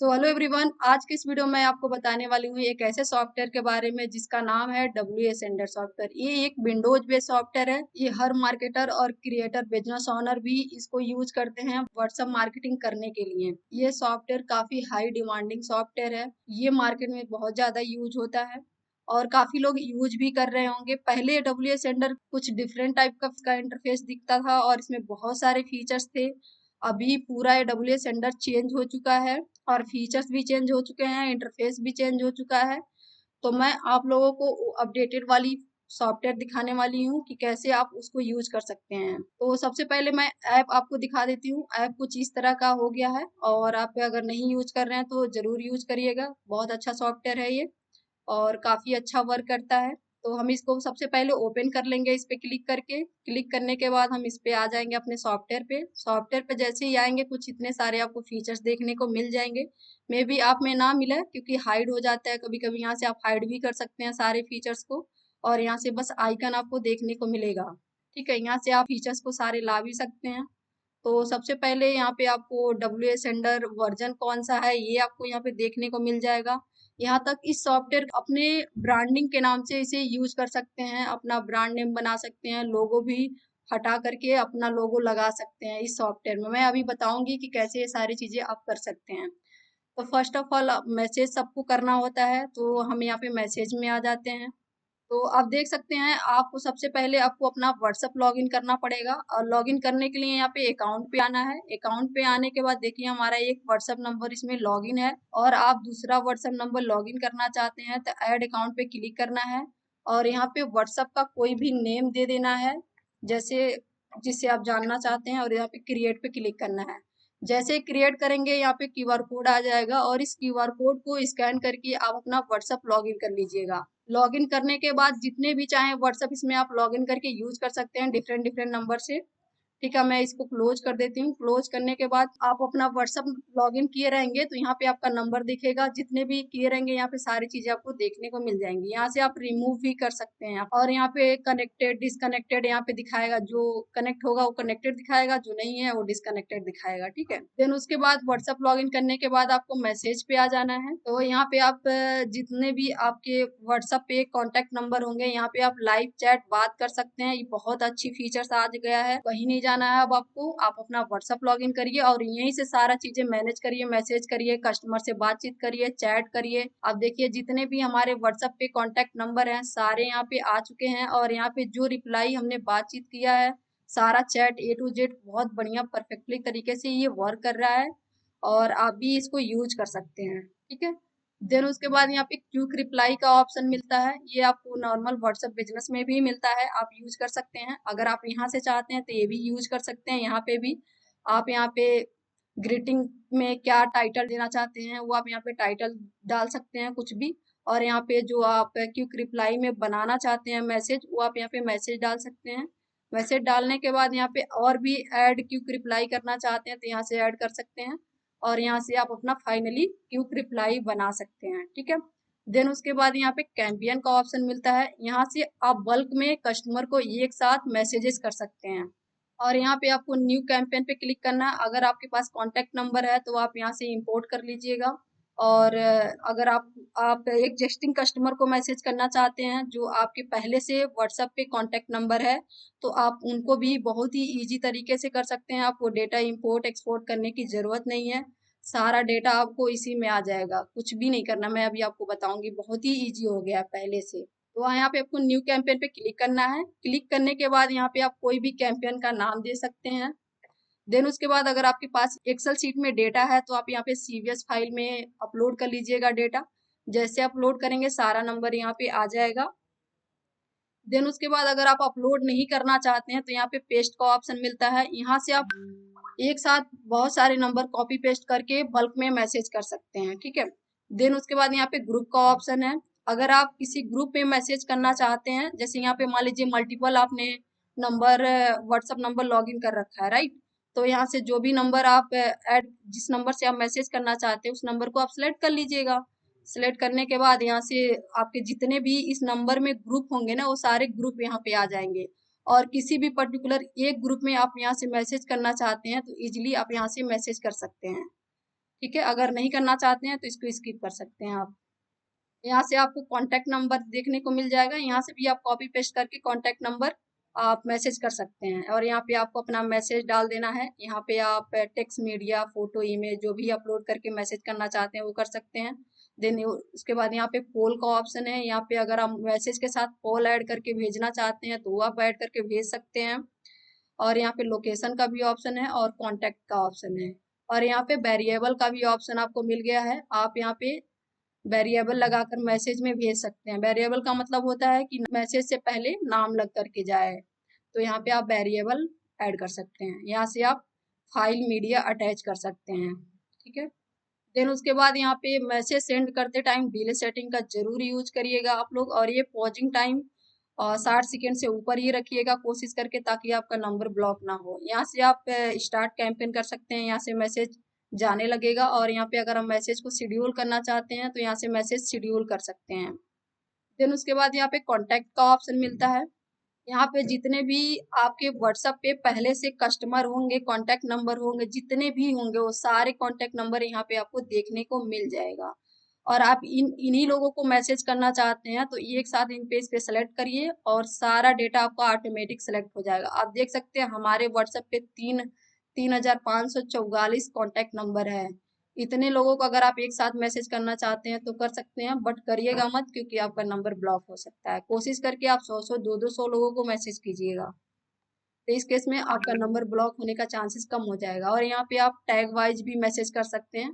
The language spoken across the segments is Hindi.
हेलो एवरीवन, आज के इस वीडियो में आपको बताने वाली हूँ एक ऐसे सॉफ्टवेयर के बारे में जिसका नाम है WA Sender सॉफ्टवेयर। ये एक विंडोज बेस्ड सॉफ्टवेयर है। ये हर मार्केटर और क्रिएटर बिजनेस ओनर भी इसको यूज करते हैं व्हाट्सएप मार्केटिंग करने के लिए। ये सॉफ्टवेयर काफी हाई डिमांडिंग सॉफ्टवेयर है। ये मार्केट में बहुत ज्यादा यूज होता है और काफी लोग यूज भी कर रहे होंगे। पहले WA Sender कुछ डिफरेंट टाइप का इसका इंटरफेस दिखता था और इसमें बहुत सारे फीचर्स थे। अभी पूरा WA Sender चेंज हो चुका है और फीचर्स भी चेंज हो चुके हैं, इंटरफेस भी चेंज हो चुका है। तो मैं आप लोगों को अपडेटेड वाली सॉफ्टवेयर दिखाने वाली हूँ कि कैसे आप उसको यूज कर सकते हैं। तो सबसे पहले मैं ऐप आपको दिखा देती हूँ। ऐप कुछ इस तरह का हो गया है और आप अगर नहीं यूज कर रहे हैं तो जरूर यूज करिएगा। बहुत अच्छा सॉफ्टवेयर है ये और काफी अच्छा वर्क करता है। तो हम इसको सबसे पहले ओपन कर लेंगे इस पे क्लिक करके। क्लिक करने के बाद हम इस पे आ जाएंगे अपने सॉफ्टवेयर पे। सॉफ्टवेयर पे जैसे ही आएंगे कुछ इतने सारे आपको फीचर्स देखने को मिल जाएंगे। मे बी आप में ना मिले क्योंकि हाइड हो जाता है कभी कभी। यहाँ से आप हाइड भी कर सकते हैं सारे फीचर्स को और यहाँ से बस आइकन आपको देखने को मिलेगा। ठीक है, यहाँ से आप फीचर्स को सारे ला भी सकते हैं। तो सबसे पहले यहाँ पे आपको WA Sender वर्जन कौन सा है ये आपको यहाँ पे देखने को मिल जाएगा। यहाँ तक इस सॉफ्टवेयर अपने ब्रांडिंग के नाम से इसे यूज कर सकते हैं, अपना ब्रांड नेम बना सकते हैं, लोगो भी हटा करके अपना लोगो लगा सकते हैं इस सॉफ्टवेयर में। मैं अभी बताऊंगी कि कैसे ये सारी चीजें आप कर सकते हैं। तो फर्स्ट ऑफ ऑल मैसेज सबको करना होता है, तो हम यहाँ पे मैसेज में आ जाते हैं। तो आप देख सकते हैं आपको सबसे पहले आपको अपना व्हाट्सएप लॉगिन करना पड़ेगा और लॉगिन करने के लिए यहाँ पे अकाउंट पे आना है। अकाउंट पे आने के बाद देखिए हमारा एक व्हाट्सएप नंबर इसमें लॉगिन है और आप दूसरा व्हाट्सएप नंबर लॉगिन करना चाहते हैं तो ऐड अकाउंट पे क्लिक करना है और यहाँ पे व्हाट्सएप का कोई भी नेम दे देना है जैसे जिससे आप जानना चाहते हैं और यहाँ पे क्रिएट पे क्लिक करना है। जैसे क्रिएट करेंगे यहाँ पे QR कोड आ जाएगा और इस QR कोड को स्कैन करके आप अपना व्हाट्सएप लॉगिन कर लीजिएगा। लॉगिन करने के बाद जितने भी चाहे व्हाट्सएप इसमें आप लॉगिन करके यूज कर सकते हैं डिफरेंट डिफरेंट नंबर से। ठीक है, मैं इसको क्लोज कर देती हूँ। क्लोज करने के बाद आप अपना व्हाट्सएप लॉगिन किए रहेंगे तो यहाँ पे आपका नंबर दिखेगा। जितने भी किए रहेंगे यहाँ पे सारी चीजें आपको देखने को मिल जाएंगी। यहाँ से आप रिमूव भी कर सकते हैं और यहाँ पे कनेक्टेड डिसकनेक्टेड यहाँ पे दिखाएगा। जो कनेक्ट होगा वो कनेक्टेड दिखाएगा, जो नहीं है वो डिसकनेक्टेड दिखाएगा। ठीक है, देन उसके बाद व्हाट्सएप लॉगिन करने के बाद आपको मैसेज पे आ जाना है। तो यहाँ पे आप जितने भी आपके व्हाट्सएप पे कॉन्टेक्ट नंबर होंगे यहाँ पे आप लाइव चैट बात कर सकते हैं। ये बहुत अच्छी फीचर्स आज गया है, कहीं नहीं जाना है अब आपको। आप अपना व्हाट्सएप लॉगिन करिए और यहीं से सारा चीजें मैनेज करिए, मैसेज करिए, कस्टमर से बातचीत करिए, चैट करिए। आप देखिए जितने भी हमारे व्हाट्सएप पे कॉन्टेक्ट नंबर हैं सारे यहाँ पे आ चुके हैं और यहाँ पे जो रिप्लाई हमने बातचीत किया है सारा चैट A to Z बहुत बढ़िया परफेक्टली तरीके से ये वर्क कर रहा है और आप भी इसको यूज कर सकते हैं। ठीक है, देन उसके बाद यहाँ पे क्विक रिप्लाई का ऑप्शन मिलता है। ये आपको नॉर्मल व्हाट्सएप बिजनेस में भी मिलता है, आप यूज कर सकते हैं। अगर आप यहाँ से चाहते हैं तो ये भी यूज कर सकते हैं। यहाँ पे भी आप यहाँ पे ग्रीटिंग में क्या टाइटल देना चाहते हैं वो आप यहाँ पे टाइटल डाल सकते हैं कुछ भी। और यहाँ पे जो आप क्विक रिप्लाई में बनाना चाहते हैं मैसेज वो आप यहाँ पे मैसेज डाल सकते हैं। मैसेज डालने के बाद यहाँ पे और भी ऐड क्विक रिप्लाई करना चाहते हैं तो यहाँ से ऐड कर सकते हैं और यहाँ से आप अपना फाइनली क्विक रिप्लाई बना सकते हैं। ठीक है, देन उसके बाद यहाँ पे कैंपेन का ऑप्शन मिलता है। यहाँ से आप बल्क में कस्टमर को एक साथ मैसेजेस कर सकते हैं और यहाँ पे आपको न्यू कैंपेन पे क्लिक करना है। अगर आपके पास कॉन्टेक्ट नंबर है तो आप यहाँ से इंपोर्ट कर लीजिएगा और अगर आप एक एग्जिस्टिंग कस्टमर को मैसेज करना चाहते हैं जो आपके पहले से व्हाट्सएप पे कॉन्टेक्ट नंबर है तो आप उनको भी बहुत ही इजी तरीके से कर सकते हैं। आपको डेटा इंपोर्ट एक्सपोर्ट करने की जरूरत नहीं है, सारा डेटा आपको इसी में आ जाएगा, कुछ भी नहीं करना। मैं अभी आपको बताऊंगी, बहुत ही इजी हो गया है पहले से। तो यहाँ पे आपको न्यू कैंपेन पे क्लिक करना है। क्लिक करने के बाद यहाँ पे आप कोई भी कैंपेन का नाम दे सकते हैं। देन उसके बाद अगर आपके पास एक्सेल सीट में डेटा है तो आप यहाँ पे CVS फाइल में अपलोड कर लीजिएगा डेटा। जैसे अपलोड करेंगे सारा नंबर यहाँ पे आ जाएगा। देन उसके बाद अगर आप अपलोड नहीं करना चाहते हैं तो यहाँ पे पेस्ट का ऑप्शन मिलता है। यहाँ से आप एक साथ बहुत सारे नंबर कॉपी पेस्ट करके बल्क में मैसेज कर सकते हैं। ठीक है, देन उसके बाद यहाँ पे ग्रुप का ऑप्शन है। अगर आप किसी ग्रुप में मैसेज करना चाहते हैं, जैसे यहाँ पे मान लीजिए मल्टीपल आपने नंबर व्हाट्सएप नंबर लॉगिन कर रखा है, राइट। तो यहाँ से जो भी नंबर आप ऐड जिस नंबर से आप मैसेज करना चाहते हैं उस नंबर को आप सिलेक्ट कर लीजिएगा। सिलेक्ट करने के बाद यहाँ से आपके जितने भी इस नंबर में ग्रुप होंगे ना वो सारे ग्रुप यहाँ पे आ जाएंगे और किसी भी पर्टिकुलर एक ग्रुप में आप यहाँ से मैसेज करना चाहते हैं तो इजीली आप यहाँ से मैसेज कर सकते हैं। ठीक है, अगर नहीं करना चाहते हैं तो इसको स्किप कर सकते हैं आप। यहाँ से आपको कॉन्टैक्ट नंबर देखने को मिल जाएगा, यहाँ से भी आप कॉपी पेस्ट करके कॉन्टैक्ट नंबर आप मैसेज कर सकते हैं और यहाँ पे आपको अपना मैसेज डाल देना है। यहाँ पे आप टेक्स्ट, मीडिया, फोटो, इमेज जो भी अपलोड करके मैसेज करना चाहते हैं वो कर सकते हैं। देन उसके बाद यहाँ पे पोल का ऑप्शन है, यहाँ पे अगर आप मैसेज के साथ पोल ऐड करके भेजना चाहते हैं तो वो आप ऐड करके भेज सकते हैं। और यहाँ पे लोकेशन का भी ऑप्शन है और कॉन्टैक्ट का ऑप्शन है और यहाँ पे वेरिएबल का भी ऑप्शन आपको मिल गया है। आप यहाँ पे वेरिएबल लगाकर मैसेज में भेज सकते हैं। वेरिएबल का मतलब होता है कि मैसेज से पहले नाम लग करके जाए, तो यहाँ पे आप वेरिएबल ऐड कर सकते हैं। यहाँ से आप फाइल, मीडिया अटैच कर सकते हैं। ठीक है, देन उसके बाद यहाँ पे मैसेज सेंड करते टाइम डिले सेटिंग का जरूर यूज करिएगा आप लोग, और ये पॉजिंग टाइम 60 सेकेंड से ऊपर ही रखिएगा कोशिश करके, ताकि आपका नंबर ब्लॉक ना हो। यहाँ से आप स्टार्ट कैंपेन कर सकते हैं, यहाँ से मैसेज जाने लगेगा। और यहाँ पे अगर हम मैसेज को शेड्यूल करना चाहते हैं तो यहाँ से मैसेज शेड्यूल कर सकते हैं। देन उसके बाद यहाँ पे कॉन्टैक्ट का ऑप्शन मिलता है। यहाँ पे जितने भी आपके व्हाट्सएप पे पहले से कस्टमर होंगे, कॉन्टैक्ट नंबर होंगे, जितने भी होंगे वो सारे कॉन्टैक्ट नंबर यहाँ पे आपको देखने को मिल जाएगा। और आप इन्हीं लोगों को मैसेज करना चाहते हैं तो एक साथ इन पे इस पे सेलेक्ट करिए और सारा डेटा आपका ऑटोमेटिक सेलेक्ट हो जाएगा। आप देख सकते हैं हमारे व्हाट्सएप पे 3,544 कॉन्टैक्ट नंबर है। इतने लोगों को अगर आप एक साथ मैसेज करना चाहते हैं तो कर सकते हैं, बट करिएगा मत, क्योंकि आपका नंबर ब्लॉक हो सकता है। कोशिश करके आप 100 200 लोगों को मैसेज कीजिएगा, तो इस केस में आपका नंबर ब्लॉक होने का चांसेस कम हो जाएगा। और यहाँ पे आप टैग वाइज भी मैसेज कर सकते हैं,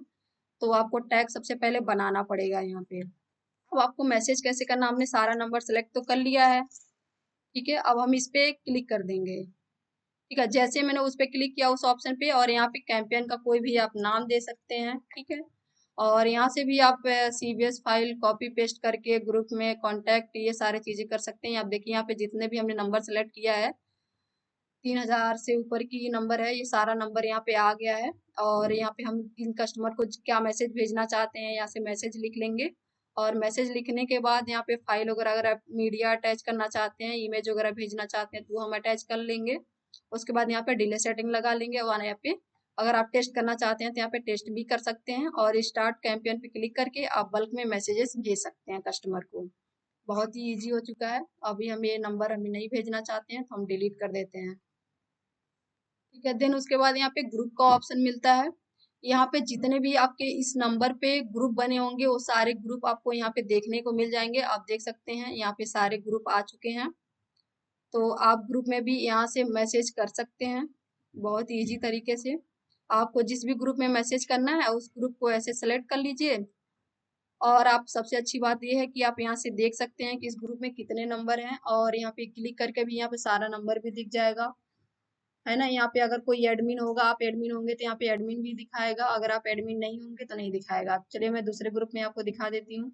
तो आपको टैग सबसे पहले बनाना पड़ेगा यहाँ पे। अब आपको मैसेज कैसे करना, हमने सारा नंबर सेलेक्ट तो कर लिया है। ठीक है, अब हम इस पे क्लिक कर देंगे। ठीक है, जैसे मैंने उस पर क्लिक किया उस ऑप्शन पे, और यहाँ पे कैंपेन का कोई भी आप नाम दे सकते हैं। ठीक है, और यहाँ से भी आप CVS फाइल कॉपी पेस्ट करके ग्रुप में कॉन्टैक्ट ये सारी चीजें कर सकते हैं। आप देखिए यहाँ पे जितने भी हमने नंबर सेलेक्ट किया है, 3,000 से ऊपर की नंबर है, ये सारा नंबर यहाँ पे आ गया है। और यहाँ पे हम इन कस्टमर को क्या मैसेज भेजना चाहते हैं यहाँ से मैसेज लिख लेंगे। और मैसेज लिखने के बाद यहाँ पे फाइल वगैरह अगर आप मीडिया अटैच करना चाहते हैं, इमेज वगैरह भेजना चाहते हैं तो हम अटैच कर लेंगे। उसके बाद यहाँ पे डिले सेटिंग लगा लेंगे और यहाँ पे अगर आप टेस्ट करना चाहते हैं तो यहाँ पे टेस्ट भी कर सकते हैं। और स्टार्ट कैंपेन पे क्लिक करके आप बल्क में मैसेजेस भेज सकते हैं कस्टमर को। बहुत ही ईजी हो चुका है। अभी हम ये नंबर हमें नहीं भेजना चाहते हैं तो हम डिलीट कर देते हैं। ठीक है, देन उसके बाद यहाँ पे ग्रुप का ऑप्शन मिलता है। यहाँ पे जितने भी आपके इस नंबर पे ग्रुप बने होंगे वो सारे ग्रुप आपको यहाँ पे देखने को मिल जाएंगे। आप देख सकते हैं यहाँ पे सारे ग्रुप आ चुके हैं, तो आप ग्रुप में भी यहाँ से मैसेज कर सकते हैं बहुत इजी तरीके से। आपको जिस भी ग्रुप में मैसेज करना है उस ग्रुप को ऐसे सेलेक्ट कर लीजिए। और आप सबसे अच्छी बात ये है कि आप यहाँ से देख सकते हैं कि इस ग्रुप में कितने नंबर हैं, और यहाँ पे क्लिक करके भी यहाँ पे सारा नंबर भी दिख जाएगा, है ना। यहाँ पे अगर कोई एडमिन होगा, आप एडमिन होंगे तो यहाँ पे एडमिन भी दिखाएगा, अगर आप एडमिन नहीं होंगे तो नहीं दिखाएगा। चलिए मैं दूसरे ग्रुप में आपको दिखा देती हूँ।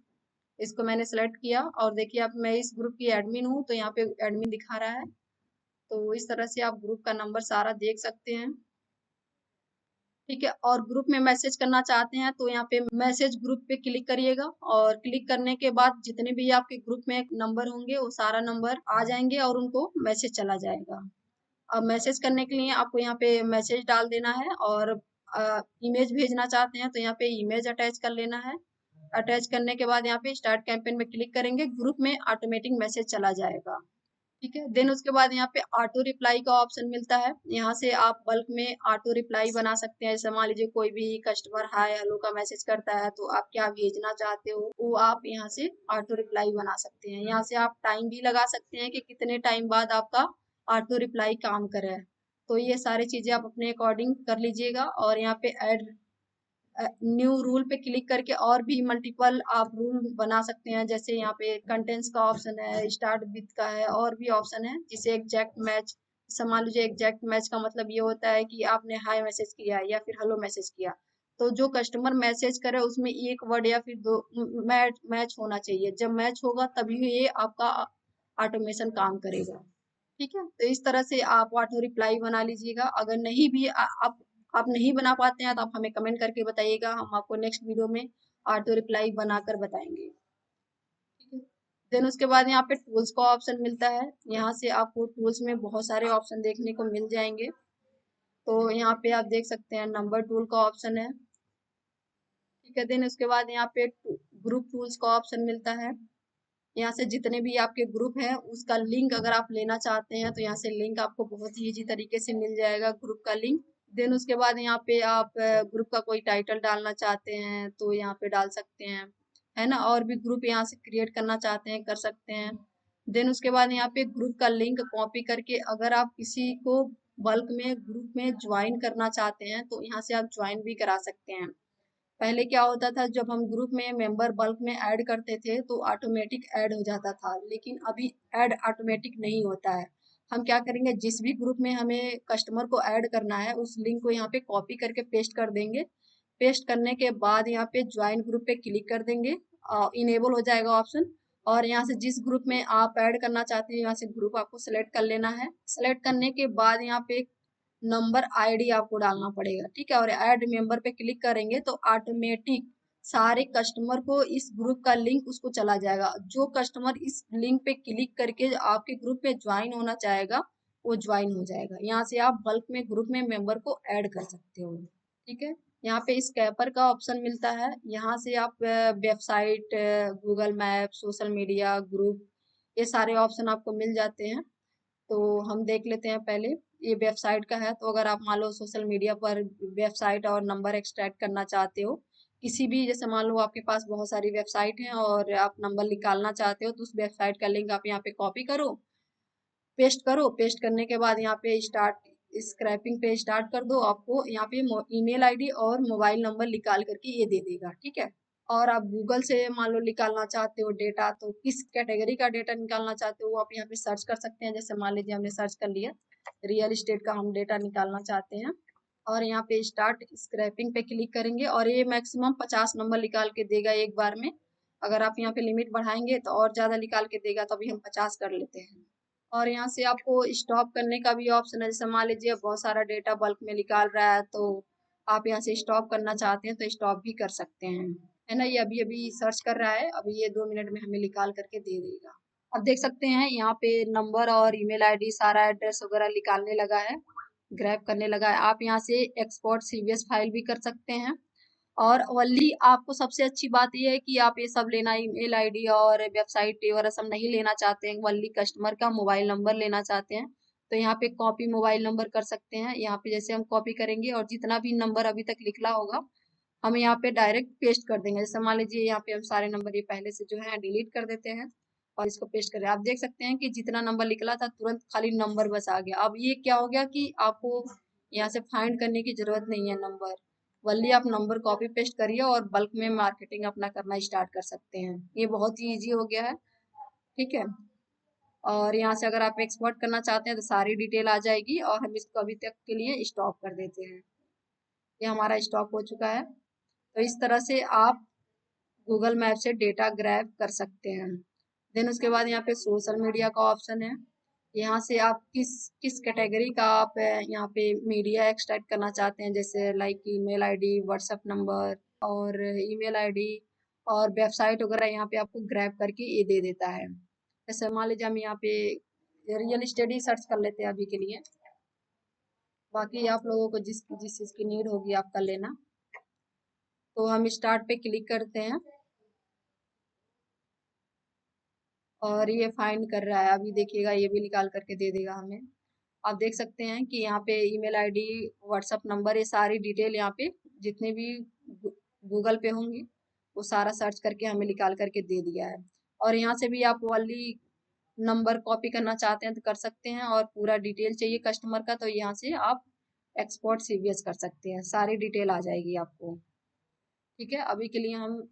इसको मैंने सेलेक्ट किया और देखिए अब मैं इस ग्रुप की एडमिन हूँ तो यहाँ पे एडमिन दिखा रहा है। तो इस तरह से आप ग्रुप का नंबर सारा देख सकते हैं। ठीक है, और ग्रुप में मैसेज करना चाहते हैं तो यहाँ पे मैसेज ग्रुप पे क्लिक करिएगा, और क्लिक करने के बाद जितने भी आपके ग्रुप में नंबर होंगे वो सारा नंबर आ जाएंगे और उनको मैसेज चला जाएगा। अब मैसेज करने के लिए आपको यहाँ पे मैसेज डाल देना है, और इमेज भेजना चाहते हैं तो यहाँ पे इमेज अटैच कर लेना है। अटैच करने के बाद यहाँ पे स्टार्ट कैंपेन में क्लिक करेंगे, ग्रुप में ऑटोमेटिक मैसेज चला जाएगा। ठीक है, देन उसके बाद यहाँ पे ऑटो रिप्लाई का ऑप्शन मिलता है। यहाँ से आप बल्क में ऑटो रिप्लाई बना सकते हैं। जैसे मान लीजिए कोई भी कस्टमर हाय हेलो का मैसेज करता है तो आप क्या भेजना चाहते हो वो आप यहाँ से ऑटो रिप्लाई बना सकते हैं। यहाँ से आप टाइम भी लगा सकते हैं कि कितने टाइम बाद आपका ऑटो रिप्लाई काम करे। तो ये सारी चीजें आप अपने अकॉर्डिंग कर लीजिएगा। और यहाँ पे ऐड न्यू रूल पे क्लिक करके और भी मल्टीपल आप रूल बना सकते हैं। जैसे यहाँ पे कंटेंट्स का ऑप्शन है, स्टार्ट विथ का है, और भी ऑप्शन है जिसे एग्जैक्ट मैच। मान लीजिए एग्जैक्ट मैच का मतलब ये होता है कि आपने हाई मैसेज किया या फिर हेलो मैसेज किया, तो जो कस्टमर मैसेज करे उसमें एक वर्ड या फिर दो मैच मैच होना चाहिए। जब मैच होगा तभी ये आपका ऑटोमेशन काम करेगा। ठीक है, तो इस तरह से आप ऑटो रिप्लाई बना लीजिएगा। अगर नहीं भी आप नहीं बना पाते हैं तो आप हमें कमेंट करके बताइएगा, हम आपको नेक्स्ट वीडियो में ऑटो रिप्लाई बनाकर बताएंगे। ठीक है, देन उसके बाद यहाँ पे टूल्स का ऑप्शन मिलता है। यहाँ से आपको टूल्स में बहुत सारे ऑप्शन देखने को मिल जाएंगे। तो यहाँ पे आप देख सकते हैं नंबर टूल का ऑप्शन है, ठीक है। देन उसके बाद यहाँ पे ग्रुप टूल्स का ऑप्शन मिलता है। यहाँ से जितने भी आपके ग्रुप हैं उसका लिंक अगर आप लेना चाहते हैं तो यहाँ से लिंक आपको बहुत ही ईजी तरीके से मिल जाएगा, ग्रुप का लिंक। देन उसके बाद यहाँ पे आप ग्रुप का कोई टाइटल डालना चाहते हैं तो यहाँ पे डाल सकते हैं, है ना। और भी ग्रुप यहाँ से क्रिएट करना चाहते हैं कर सकते हैं। देन उसके बाद यहाँ पे ग्रुप का लिंक कॉपी करके अगर आप किसी को बल्क में ग्रुप में ज्वाइन करना चाहते हैं तो यहाँ से आप ज्वाइन भी करा सकते हैं। पहले क्या होता था, जब हम ग्रुप में मेंबर बल्क में ऐड करते थे तो ऑटोमेटिक ऐड हो जाता था, लेकिन अभी ऐड ऑटोमेटिक नहीं होता है। हम क्या करेंगे, जिस भी ग्रुप में हमें कस्टमर को ऐड करना है उस लिंक को यहाँ पे कॉपी करके पेस्ट कर देंगे। पेस्ट करने के बाद यहाँ पे ज्वाइन ग्रुप पे क्लिक कर देंगे, इनेबल हो जाएगा ऑप्शन। और यहाँ से जिस ग्रुप में आप ऐड करना चाहते हैं यहाँ से ग्रुप आपको सेलेक्ट कर लेना है। सेलेक्ट करने के बाद यहाँ पे नंबर आईडी आपको डालना पड़ेगा, ठीक है। और ऐड मेंबर पे क्लिक करेंगे तो ऑटोमेटिक सारे कस्टमर को इस ग्रुप का लिंक उसको चला जाएगा। जो कस्टमर इस लिंक पे क्लिक करके आपके ग्रुप पे ज्वाइन होना चाहेगा वो ज्वाइन हो जाएगा। यहाँ से आप बल्क में ग्रुप में मेंबर को ऐड कर सकते हो, ठीक है। यहाँ पे स्कैपर का ऑप्शन मिलता है। यहाँ से आप website, Google map, social media, group, ये सारे ऑप्शन आपको मिल जाते हैं। तो हम देख लेते हैं पहले। ये वेबसाइट का है, तो अगर आप मान लो सोशल मीडिया पर वेबसाइट और नंबर एक्सट्रैक्ट करना चाहते हो किसी भी, जैसे मान लो आपके पास बहुत सारी वेबसाइट हैं और आप नंबर निकालना चाहते हो तो उस वेबसाइट का लिंक आप यहाँ पे कॉपी करो, पेस्ट करो। पेस्ट करने के बाद यहाँ पे स्टार्ट स्क्रैपिंग पे स्टार्ट कर दो। आपको यहाँ पे ईमेल आईडी और मोबाइल नंबर निकाल करके ये दे देगा, ठीक है। और आप गूगल से मान लो निकालना चाहते हो डेटा, तो किस कैटेगरी का डेटा निकालना चाहते हो वो आप यहाँ पे सर्च कर सकते हैं। जैसे मान लीजिए हमने सर्च कर लिया रियल एस्टेट का हम डेटा निकालना चाहते हैं, और यहाँ पे स्टार्ट स्क्रैपिंग पे क्लिक करेंगे और ये मैक्सिमम 50 नंबर निकाल के देगा एक बार में। अगर आप यहाँ पे लिमिट बढ़ाएंगे तो और ज्यादा निकाल के देगा, तो अभी हम 50 कर लेते हैं। और यहाँ से आपको स्टॉप करने का भी ऑप्शन है। जैसे मान लीजिए बहुत सारा डेटा बल्क में निकाल रहा है तो आप यहाँ से स्टॉप करना चाहते हैं तो स्टॉप भी कर सकते हैं, है ना। ये अभी अभी सर्च कर रहा है, अभी ये 2 मिनट में हमें निकाल करके दे देगा। अब देख सकते हैं यहाँ पे नंबर और ईमेल आईडी सारा एड्रेस वगैरह निकालने लगा है, ग्रैब करने लगा है। आप यहाँ से एक्सपोर्ट सीवीएस फाइल भी कर सकते हैं। और ओनली आपको सबसे अच्छी बात यह है कि आप ये सब लेना, ईमेल आईडी और वेबसाइट वगैरह सब नहीं लेना चाहते हैं, ओनली कस्टमर का मोबाइल नंबर लेना चाहते हैं तो यहाँ पे कॉपी मोबाइल नंबर कर सकते हैं। यहाँ पे जैसे हम कॉपी करेंगे और जितना भी नंबर अभी तक निकला होगा हम यहाँ पे डायरेक्ट पेस्ट कर देंगे। जैसे मान लीजिए यहाँ पे हम सारे नंबर ये पहले से जो है डिलीट कर देते हैं और इसको पेस्ट करें। आप देख सकते हैं कि जितना नंबर निकला था तुरंत खाली नंबर बस आ गया। अब ये क्या हो गया कि आपको यहाँ से फाइंड करने की जरूरत नहीं है नंबर, वल्ली आप नंबर कॉपी पेस्ट करिए और बल्क में मार्केटिंग अपना करना स्टार्ट कर सकते हैं। ये बहुत ही ईजी हो गया है, ठीक है। और यहाँ से अगर आप एक्सपोर्ट करना चाहते हैं तो सारी डिटेल आ जाएगी और हम इसको अभी तक के लिए स्टॉप कर देते हैं। ये हमारा स्टॉप हो चुका है। तो इस तरह से आप गूगल मैप से डेटा ग्रैब कर सकते हैं। देन उसके बाद यहाँ पे सोशल मीडिया का ऑप्शन है। यहाँ से आप किस किस कैटेगरी का आप यहाँ पे मीडिया एक्सट्रैक्ट करना चाहते हैं, जैसे like email ID, WhatsApp number और ईमेल आईडी और वेबसाइट वगैरह यहाँ पे आपको ग्रैब करके ये दे देता है। जैसे मान लीजिए हम यहाँ पे रियल एस्टेट ही सर्च कर लेते हैं अभी के लिए, बाकी आप लोगों को जिस जिस चीज़ की नीड होगी आप कर लेना। तो हम स्टार्ट पे क्लिक करते हैं और ये फाइंड कर रहा है, अभी देखिएगा ये भी निकाल करके दे देगा हमें। आप देख सकते हैं कि यहाँ पे ईमेल आईडी, व्हाट्सएप नंबर, ये सारी डिटेल यहाँ पे जितने भी गूगल पे होंगी वो सारा सर्च करके हमें निकाल करके दे दिया है। और यहाँ से भी आप वाली नंबर कॉपी करना चाहते हैं तो कर सकते हैं, और पूरा डिटेल चाहिए कस्टमर का तो यहाँ से आप एक्सपोर्ट सीवीएस कर सकते हैं, सारी डिटेल आ जाएगी आपको, ठीक है। अभी के लिए हम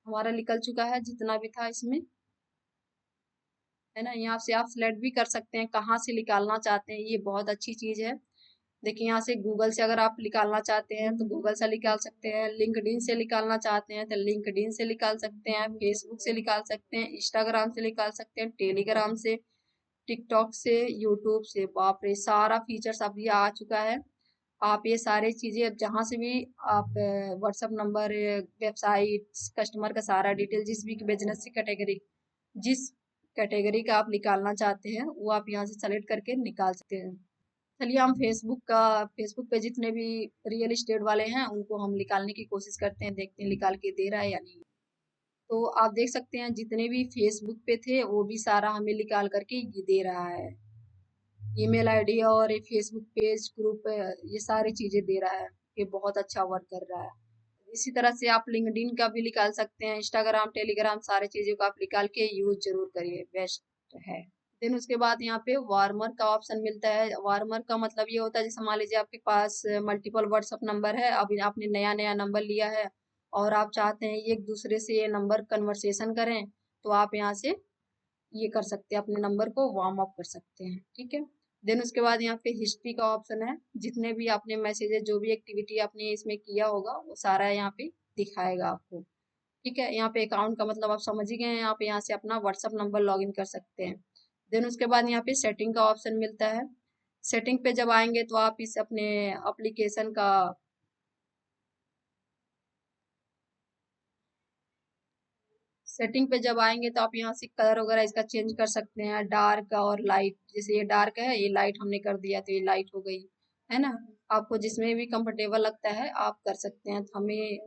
हमारा निकल चुका है जितना भी था इसमें, है ना। यहाँ से आप सिलेक्ट भी कर सकते हैं कहाँ से निकालना चाहते हैं, ये बहुत अच्छी चीज़ है। देखिए यहाँ से गूगल से अगर आप निकालना चाहते हैं तो गूगल से निकाल सकते हैं, लिंक्डइन से निकालना चाहते हैं तो लिंक्डइन से निकाल सकते हैं, फेसबुक से निकाल सकते हैं, इंस्टाग्राम से निकाल सकते हैं, टेलीग्राम से, टिकटॉक से, यूट्यूब से। बाप रे, सारा फीचर्स अभी आ चुका है। आप ये सारी चीज़ें अब जहाँ से भी आप व्हाट्सएप नंबर, वेबसाइट, कस्टमर का सारा डिटेल, जिस भी बिजनेस की कैटेगरी, जिस कैटेगरी का आप निकालना चाहते हैं वो आप यहाँ से सेलेक्ट करके निकाल सकते हैं। चलिए हम फेसबुक पे जितने भी रियल एस्टेट वाले हैं उनको हम निकालने की कोशिश करते हैं, देखते हैं निकाल के दे रहा है या नहीं। तो आप देख सकते हैं जितने भी फेसबुक पे थे वो भी सारा हमें निकाल करके ये दे रहा है। ईमेल आईडी और फेसबुक पेज ग्रुप ये सारी चीजें दे रहा है। ये बहुत अच्छा वर्क कर रहा है। इसी तरह से आप लिंक्डइन का भी निकाल सकते हैं, इंस्टाग्राम, टेलीग्राम, सारे चीजों को आप निकाल के यूज जरूर करिए, बेस्ट है। देन उसके बाद यहाँ पे वार्मर का ऑप्शन मिलता है। वार्मर का मतलब ये होता है जैसे मान लीजिए आपके पास मल्टीपल व्हाट्सएप नंबर है, अभी आपने नया नया नंबर लिया है और आप चाहते हैं एक दूसरे से ये नंबर कन्वर्सेशन करें, तो आप यहाँ से ये कर सकते हैं, अपने नंबर को वार्म अप कर सकते हैं, ठीक है। देन उसके बाद यहाँ पे हिस्ट्री का ऑप्शन है, जितने भी आपने मैसेजेस जो भी एक्टिविटी आपने इसमें किया होगा वो सारा यहाँ पे दिखाएगा आपको, ठीक है। यहाँ पे अकाउंट का मतलब आप समझ ही गए हैं, आप यहाँ से अपना व्हाट्सअप नंबर लॉग इन कर सकते हैं। देन उसके बाद यहाँ पे सेटिंग का ऑप्शन मिलता है। सेटिंग पे जब आएंगे तो आप इस अपने एप्लीकेशन का सेटिंग पे जब आएंगे तो आप यहाँ से कलर वगैरह इसका चेंज कर सकते हैं, डार्क और लाइट। जैसे ये डार्क है, ये लाइट हमने कर दिया तो ये लाइट हो गई, है ना। आपको जिसमें भी कंफर्टेबल लगता है आप कर सकते हैं। तो हमें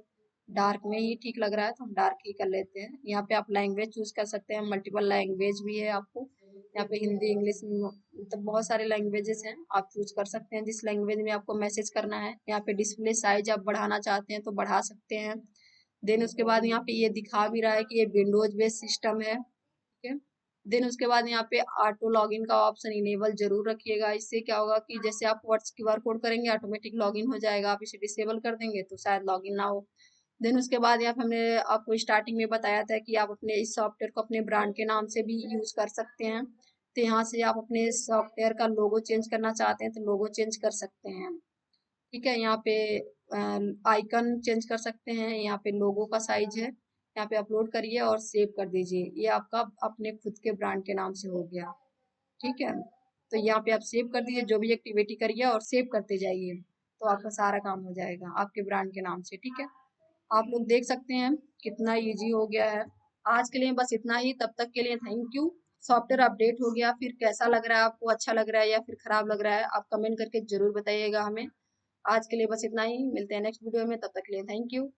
डार्क में ही ठीक लग रहा है तो हम डार्क ही कर लेते हैं। यहाँ पे आप लैंग्वेज चूज कर सकते हैं, मल्टीपल लैंग्वेज भी है आपको यहाँ पे, हिंदी, इंग्लिश, मतलब बहुत सारे लैंग्वेजेस हैं, आप चूज कर सकते हैं जिस लैंग्वेज में आपको मैसेज करना है। यहाँ पे डिस्प्ले साइज आप बढ़ाना चाहते हैं तो बढ़ा सकते हैं। देन उसके बाद यहाँ पे ये दिखा भी रहा है कि ये विंडोज बेस्ड सिस्टम है, ठीक है। देन उसके बाद यहाँ पे ऑटो लॉगिन का ऑप्शन इनेबल जरूर रखिएगा। इससे क्या होगा कि जैसे आप व्हाट्स QR कोड करेंगे ऑटोमेटिक लॉगिन हो जाएगा, आप इसे डिसेबल कर देंगे तो शायद लॉगिन ना हो। देन उसके बाद यहाँ पे हमने आपको स्टार्टिंग में बताया था कि आप अपने इस सॉफ्टवेयर को अपने ब्रांड के नाम से भी यूज कर सकते हैं। तो यहाँ से आप अपने सॉफ्टवेयर का लोगो चेंज करना चाहते हैं तो लोगो चेंज कर सकते हैं, ठीक है। यहाँ पे आइकन चेंज कर सकते हैं, यहाँ पे लोगो का साइज है, यहाँ पे अपलोड करिए और सेव कर दीजिए। ये आपका अपने खुद के ब्रांड के नाम से हो गया, ठीक है। तो यहाँ पे आप सेव कर दीजिए, जो भी एक्टिविटी करिए और सेव करते जाइए तो आपका सारा काम हो जाएगा आपके ब्रांड के नाम से, ठीक है। आप लोग देख सकते हैं कितना इजी हो गया है। आज के लिए बस इतना ही, तब तक के लिए थैंक यू। सॉफ्टवेयर अपडेट हो गया, फिर कैसा लग रहा है आपको, अच्छा लग रहा है या फिर खराब लग रहा है, आप कमेंट करके जरूर बताइएगा हमें। आज के लिए बस इतना ही, मिलते हैं नेक्स्ट वीडियो में, तब तक के लिए थैंक यू।